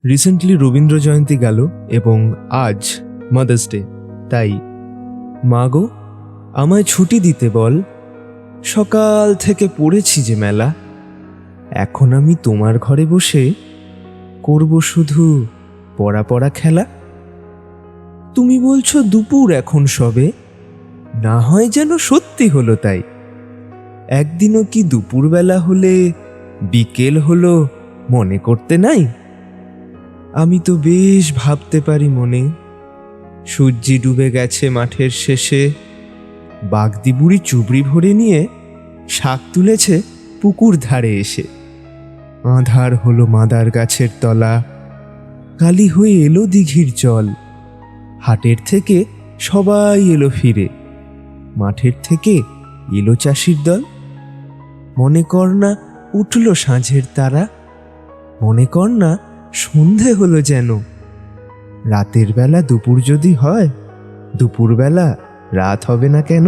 Recently Rabindra Jayanti গেল এবং আজ মাদার্স ডে। তাই মা গো, আমায় ছুটি দিতে বল। সকাল থেকে পড়েছি যে মেলা, এখন আমি তোমার ঘরে বসে করব শুধু পড়া পড়া খেলা। তুমি বলছো দুপুর এখন সবে, না হয় যেন সত্যি হলো তাই। একদিনও কি দুপুরবেলা হলে বিকেল হলো মনে করতে নাই? আমি তো বেশ ভাবতে পারি মনে, সূর্যি ডুবে গেছে মাঠের শেষে, বাগদি বুড়ি চুবড়ি ভরে নিয়ে শাক তুলেছে পুকুর ধারে এসে। আঁধার হলো মাদার গাছের তলা, কালি হয়ে এলো দিঘির জল। হাটের থেকে সবাই এলো ফিরে, মাঠের থেকে এলো চাষির দল। মনে কর না উঠল সাঁঝের তারা, মনে কর না সন্ধে হলো যেন। রাতের বেলা দুপুর যদি হয়, দুপুরবেলা রাত হবে না কেন?